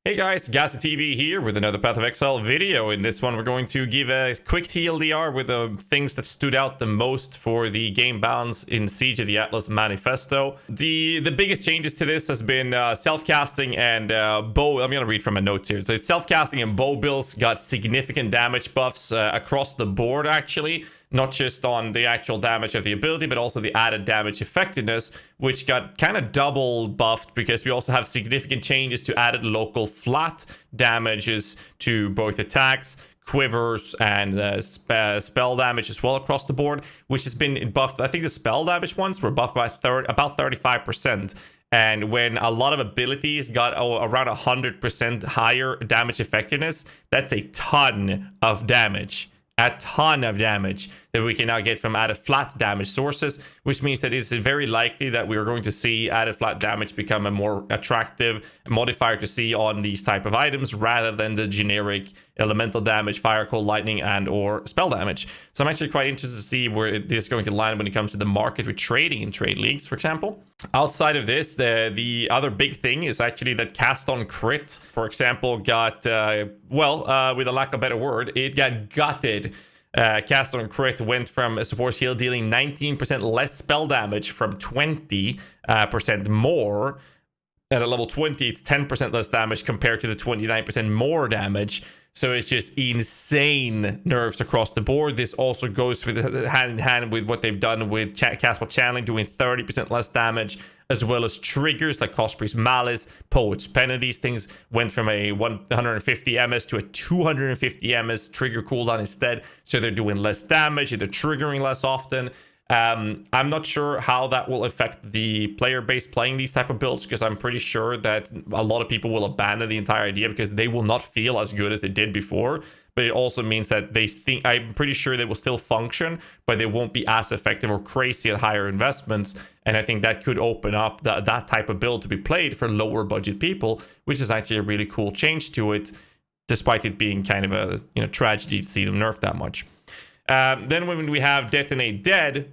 Hey guys, GhazzyTV here with another Path of Exile video. In this one, we're going to give a quick TLDR with the things that stood out the most for the game balance in Siege of the Atlas Manifesto. The biggest changes to this has been self-casting and bow. I'm going to read from my notes here. So self-casting and bow builds got significant damage buffs across the board, actually. Not just on the actual damage of the ability, but also the added damage effectiveness, which got kind of double buffed because we also have significant changes to added local flat damages to both attacks, quivers, and spell damage as well across the board, which has been buffed. I think the spell damage ones were buffed by about 35%. And when a lot of abilities got around 100% higher damage effectiveness, that's a ton of damage. A ton of damage that we can now get from added flat damage sources, which means that it's very likely that we are going to see added flat damage become a more attractive modifier to see on these type of items rather than the generic elemental damage, fire, cold, lightning, and or spell damage. So I'm actually quite interested to see where this is going to land when it comes to the market with trading in trade leagues, for example. Outside of this, the other big thing is actually that cast on crit, for example, got with a lack of a better word, it got gutted. Cast on crit went from a support heal dealing 19% less spell damage from 20% more. At a level 20, it's 10% less damage compared to the 29% more damage. So it's just insane nerfs across the board. This also goes hand in hand with what they've done with Castwell Channeling, doing 30% less damage, as well as triggers like Cosprey's Malice, Poet's Pen. These things went from a 150 MS to a 250 MS trigger cooldown instead. So they're doing less damage, they're triggering less often. I'm not sure how that will affect the player base playing these type of builds, because I'm pretty sure that a lot of people will abandon the entire idea because they will not feel as good as they did before. But it also means that they think, I'm pretty sure they will still function, but they won't be as effective or crazy at higher investments. And I think that could open up that type of build to be played for lower budget people, which is actually a really cool change to it, despite it being kind of a tragedy to see them nerf that much. Then when we have Detonate Dead,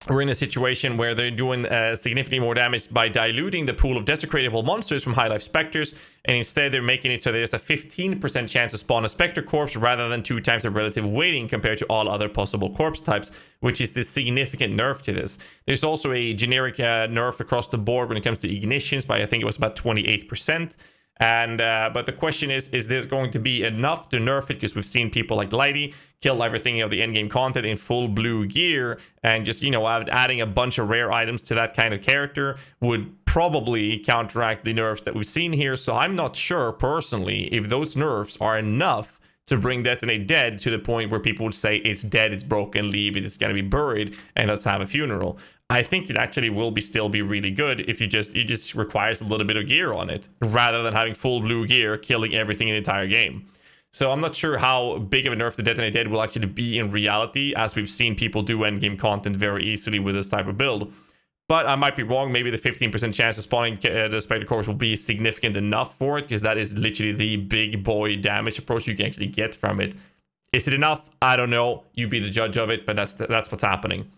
we're in a situation where they're doing significantly more damage by diluting the pool of desecratable monsters from High Life Specters, and instead they're making it so there's a 15% chance to spawn a Spectre corpse rather than 2 times the relative weighting compared to all other possible corpse types, which is the significant nerf to this. There's also a generic nerf across the board when it comes to ignitions by, I think it was about 28%. And but the question is this going to be enough to nerf it? Because we've seen people like Lighty kill everything of the endgame content in full blue gear, and just, adding a bunch of rare items to that kind of character would probably counteract the nerfs that we've seen here. So I'm not sure personally if those nerfs are enough to bring Detonate Dead to the point where people would say it's dead, it's broken, leave it, it's going to be buried, and let's have a funeral. I think it actually will still be really good if it just requires a little bit of gear on it, rather than having full blue gear killing everything in the entire game. So I'm not sure how big of a nerf the Detonate Dead will actually be in reality, as we've seen people do endgame content very easily with this type of build. But I might be wrong. Maybe the 15% chance of spawning the Spectre Corpse will be significant enough for it, because that is literally the big boy damage approach you can actually get from it. Is it enough? I don't know. You be the judge of it, but that's what's happening.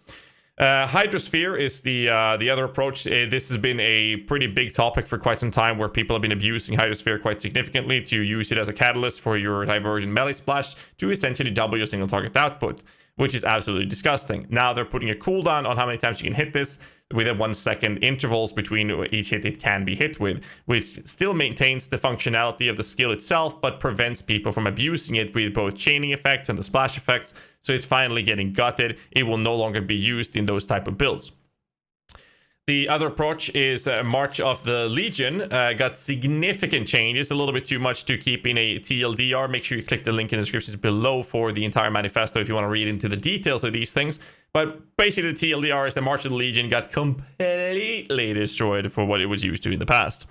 Hydrosphere is the other approach. This has been a pretty big topic for quite some time, where people have been abusing Hydrosphere quite significantly to use it as a catalyst for your diversion melee splash to essentially double your single target output, which is absolutely disgusting. Now they're putting a cooldown on how many times you can hit this, with a 1 second intervals between each hit it can be hit with, which still maintains the functionality of the skill itself, but prevents people from abusing it with both chaining effects and the splash effects. So it's finally getting gutted. It will no longer be used in those type of builds. The other approach is March of the Legion. Got significant changes, a little bit too much to keep in a TLDR. Make sure you click the link in the description below for the entire manifesto if you want to read into the details of these things. But basically the TLDR is that March of the Legion got completely destroyed for what it was used to in the past.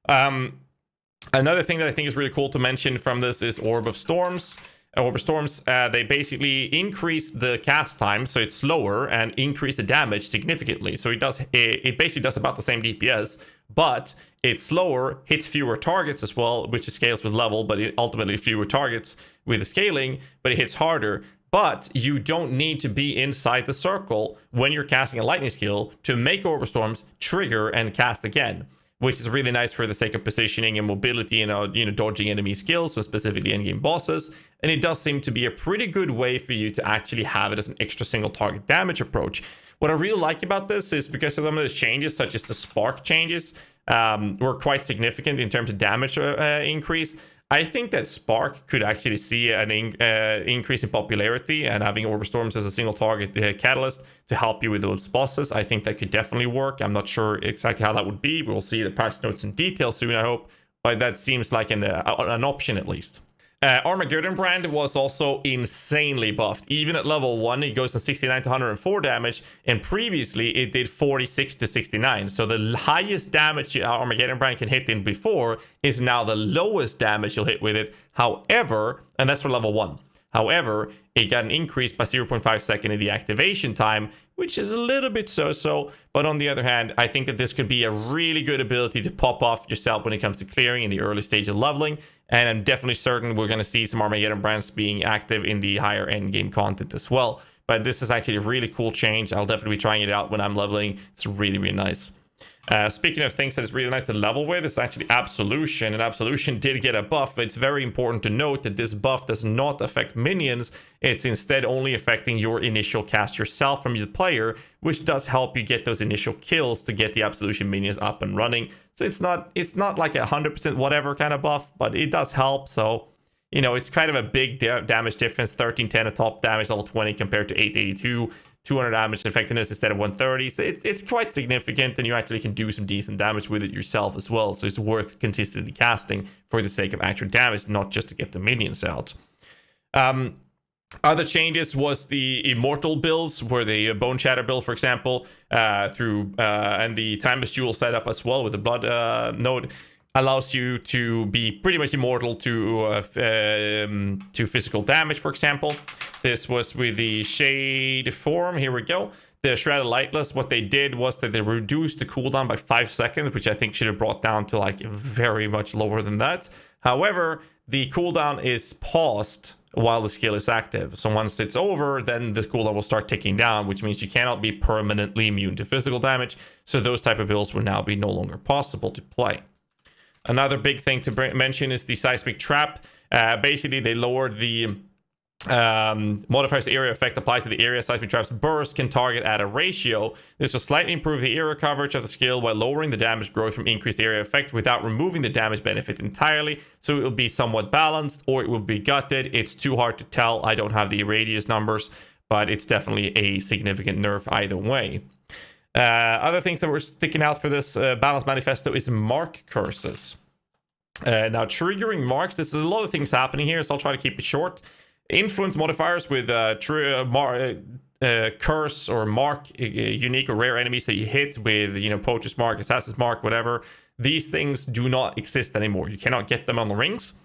Another thing that I think is really cool to mention from this is Orb of Storms. They basically increase the cast time, so it's slower, and increase the damage significantly. So it basically does about the same DPS, but it's slower, hits fewer targets as well, which scales with level, but it ultimately fewer targets with the scaling, but it hits harder. But you don't need to be inside the circle when you're casting a lightning skill to make Orb of Storms trigger and cast again. which is really nice for the sake of positioning and mobility and dodging enemy skills, so specifically endgame bosses. And it does seem to be a pretty good way for you to actually have it as an extra single target damage approach. What I really like about this is because of some of the changes, such as the spark changes, were quite significant in terms of damage increase. I think that Spark could actually see an increase in popularity, and having Orb Storms as a single target catalyst to help you with those bosses, I think that could definitely work. I'm not sure exactly how that would be. We'll see the patch notes in detail soon, I hope, but that seems like an option at least. Armageddon brand was also insanely buffed. Even at level 1, it goes from 69 to 104 damage, and previously it did 46 to 69. So the highest damage Armageddon brand can hit in before is now the lowest damage you'll hit with it. However, and that's for level 1. However, it got an increase by 0.5 second in the activation time, which is a little bit so-so. But on the other hand, I think that this could be a really good ability to pop off yourself when it comes to clearing in the early stage of leveling. And I'm definitely certain we're going to see some Armageddon brands being active in the higher end game content as well. But this is actually a really cool change. I'll definitely be trying it out when I'm leveling. It's really, really nice. Speaking of things that is really nice to level with, it's actually Absolution, and Absolution did get a buff, but it's very important to note that this buff does not affect minions. It's instead only affecting your initial cast yourself from the player, which does help you get those initial kills to get the Absolution minions up and running. So it's not like a 100% whatever kind of buff, but it does help. So, you know, it's kind of a big damage difference. 1310 at top damage, level 20 compared to 882. 200 damage effectiveness instead of 130. So it's quite significant, and you actually can do some decent damage with it yourself as well. So it's worth consistently casting for the sake of actual damage, not just to get the minions out. Other changes was the Immortal builds, where the Bone Shatter build, for example, and the Timeless Jewel setup as well with the Blood node, allows you to be pretty much immortal to physical damage, for example. This was with the Shade form. Here we go. The Shrouded Lightless, what they did was that they reduced the cooldown by 5 seconds, which I think should have brought down to like very much lower than that. However, the cooldown is paused while the skill is active. So once it's over, then the cooldown will start ticking down, which means you cannot be permanently immune to physical damage. So those type of builds will now be no longer possible to play. Another big thing to mention is the Seismic Trap. Basically, they lowered the modifiers area effect applied to the area Seismic Trap's burst can target at a ratio. This will slightly improve the area coverage of the skill while lowering the damage growth from increased area effect without removing the damage benefit entirely. So it will be somewhat balanced, or it will be gutted. It's too hard to tell. I don't have the radius numbers, but it's definitely a significant nerf either way. Other things that were sticking out for this balance manifesto is mark curses. Now, triggering marks, there's a lot of things happening here, so I'll try to keep it short. Influence modifiers with curse or mark unique or rare enemies that you hit with, you know, Poacher's Mark, Assassin's Mark, whatever. These things do not exist anymore. You cannot get them on the rings.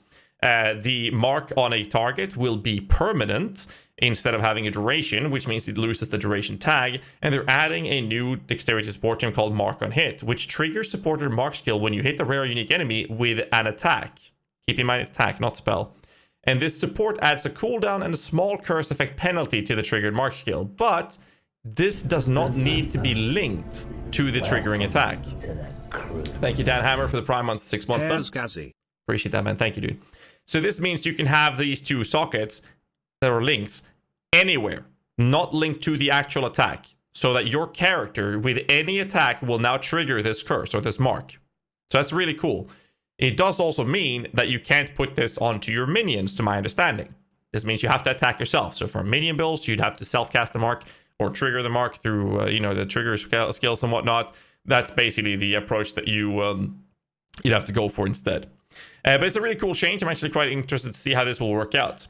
The mark on a target will be permanent instead of having a duration, which means it loses the duration tag. And they're adding a new dexterity support gem called Mark on Hit, which triggers supported mark skill when you hit a rare unique enemy with an attack. Keep in mind it's attack, not spell. And this support adds a cooldown and a small curse effect penalty to the triggered mark skill, but this does not need to be linked to the triggering attack. Thank you, Dan Hammer, for the Prime month 6 months. GhazzyTV. Appreciate that, man. Thank you, dude. So this means you can have these two sockets that are linked anywhere, not linked to the actual attack, so that your character with any attack will now trigger this curse or this mark. So that's really cool. It does also mean that you can't put this onto your minions, to my understanding. This means you have to attack yourself. So for minion builds, you'd have to self-cast the mark or trigger the mark through, the trigger skills and whatnot. That's basically the approach that you'd have to go for instead. But it's a really cool change. I'm actually quite interested to see how this will work out.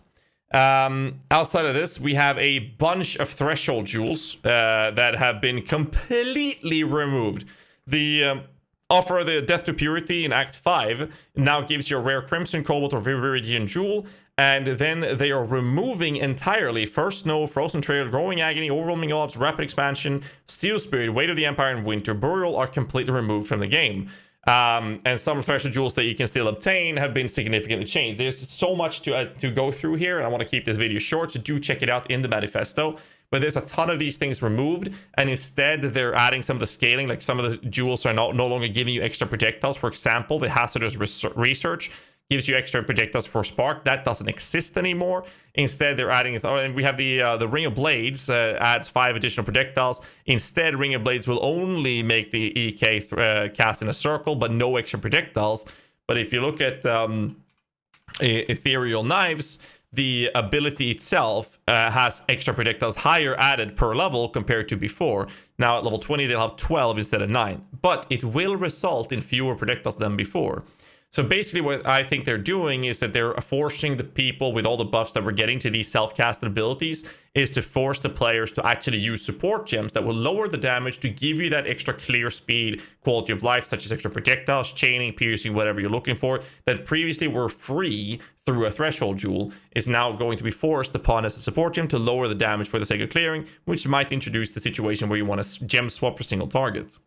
Outside of this, we have a bunch of threshold jewels that have been completely removed. The offer the Death to Purity in Act 5 now gives you a rare Crimson, Cobalt, or Viridian jewel. And then they are removing entirely First Snow, Frozen Trail, Growing Agony, Overwhelming Odds, Rapid Expansion, Steel Spirit, Weight of the Empire, and Winter Burial are completely removed from the game. And some special jewels that you can still obtain have been significantly changed. There's so much to go through here, and I want to keep this video short, so do check it out in the manifesto. But there's a ton of these things removed, and instead they're adding some of the scaling. Like some of the jewels are no longer giving you extra projectiles. For example, the hazardous research gives you extra projectiles for spark. That doesn't exist anymore. Instead, they're adding, and we have the Ring of Blades adds 5 additional projectiles. Instead, Ring of Blades will only make the EK cast in a circle, but no extra projectiles. But if you look at Ethereal Knives, the ability itself has extra projectiles higher added per level compared to before. Now at level 20, they'll have 12 instead of 9. But it will result in fewer projectiles than before. So basically what I think they're doing is that they're forcing the people with all the buffs that we're getting to these self-casted abilities is to force the players to actually use support gems that will lower the damage to give you that extra clear speed, quality of life, such as extra projectiles, chaining, piercing, whatever you're looking for, that previously were free through a threshold jewel, is now going to be forced upon as a support gem to lower the damage for the sake of clearing, which might introduce the situation where you want to gem swap for single targets.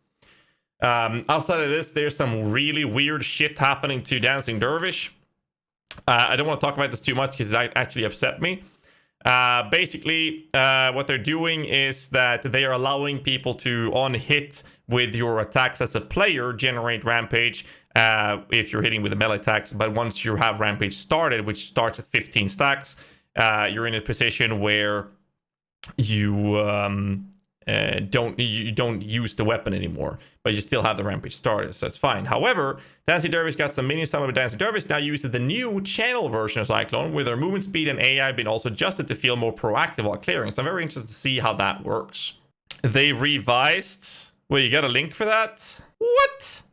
Outside of this, there's some really weird shit happening to Dancing Dervish. I don't want to talk about this too much because it actually upset me. Basically, what they're doing is that they are allowing people to, on hit with your attacks as a player, generate Rampage if you're hitting with the melee attacks. But once you have Rampage started, which starts at 15 stacks, you're in a position where you don't use the weapon anymore, but you still have the Rampage started, so it's fine. However, Dancing Dervish got some minions. Some of Dancing Dervish now uses the new channel version of Cyclone, with their movement speed and AI being also adjusted to feel more proactive while clearing. So I'm very interested to see how that works. They revised. Well, you got a link for that? What?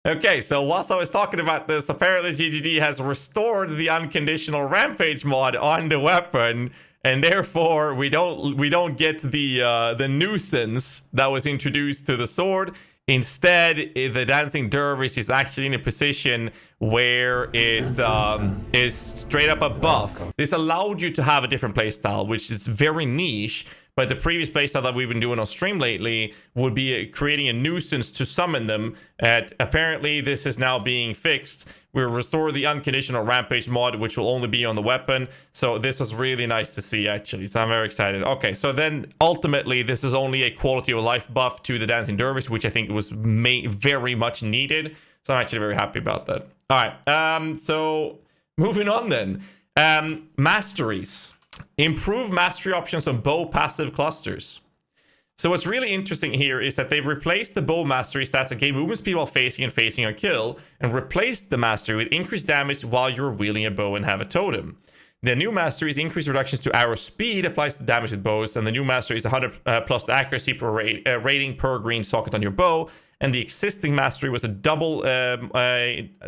Okay, so whilst I was talking about this, apparently GGD has restored the unconditional Rampage mod on the weapon. And therefore, we don't get the nuisance that was introduced to the sword. Instead, the Dancing Dervish is actually in a position where it is straight up a buff. This allowed you to have a different playstyle, which is very niche. But the previous playstyle that we've been doing on stream lately would be creating a nuisance to summon them. And apparently, this is now being fixed. We'll restore the unconditional Rampage mod, which will only be on the weapon. So this was really nice to see, actually. So I'm very excited. Okay, so then ultimately, this is only a quality of life buff to the Dancing Dervish, which I think was very much needed. So I'm actually very happy about that. All right, so moving on then. Masteries. Improve mastery options on bow passive clusters. So what's really interesting here is that they've replaced the bow mastery stats that gain movement speed while facing and facing a kill, and replaced the mastery with increased damage while you're wielding a bow and have a totem. The new mastery is increased reductions to arrow speed applies to damage with bows, and the new mastery is 100 plus accuracy per rating per green socket on your bow. And the existing mastery was a double,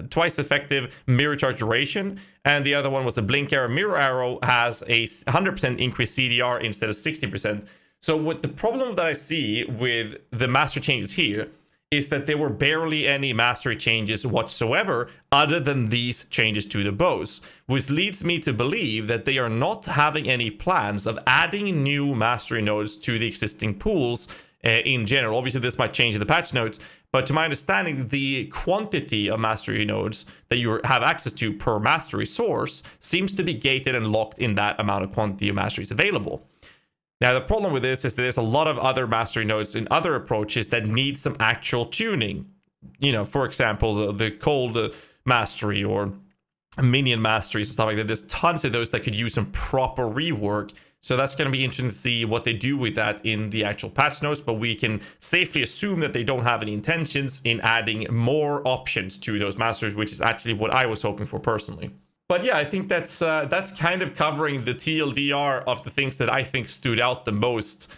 twice effective mirror charge duration. And the other one was a blink arrow. Mirror arrow has a 100% increased CDR instead of 60%. So what the problem that I see with the mastery changes here is that there were barely any mastery changes whatsoever other than these changes to the bows, which leads me to believe that they are not having any plans of adding new mastery nodes to the existing pools in general. Obviously, this might change in the patch notes, but to my understanding, the quantity of mastery nodes that you have access to per mastery source seems to be gated and locked in that amount of quantity of masteries available. Now, the problem with this is that there's a lot of other mastery nodes in other approaches that need some actual tuning. You know, for example, the cold mastery or minion masteries and stuff like that. There's tons of those that could use some proper rework. So that's going to be interesting to see what they do with that in the actual patch notes, but we can safely assume that they don't have any intentions in adding more options to those masters, which is actually what I was hoping for personally. But yeah, I think that's kind of covering the TLDR of the things that I think stood out the most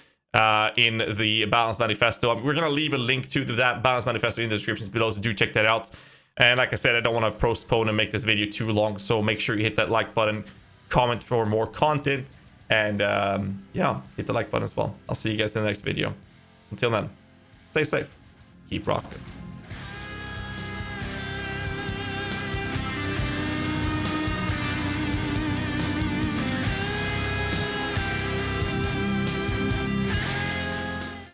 in the Balance Manifesto. We're going to leave a link to that Balance Manifesto in the descriptions below, so do check that out. And like I said, I don't want to postpone and make this video too long, so make sure you hit that like button, comment for more content, and yeah, hit the like button as well. I'll see you guys in the next video. Until then, stay safe, keep rocking.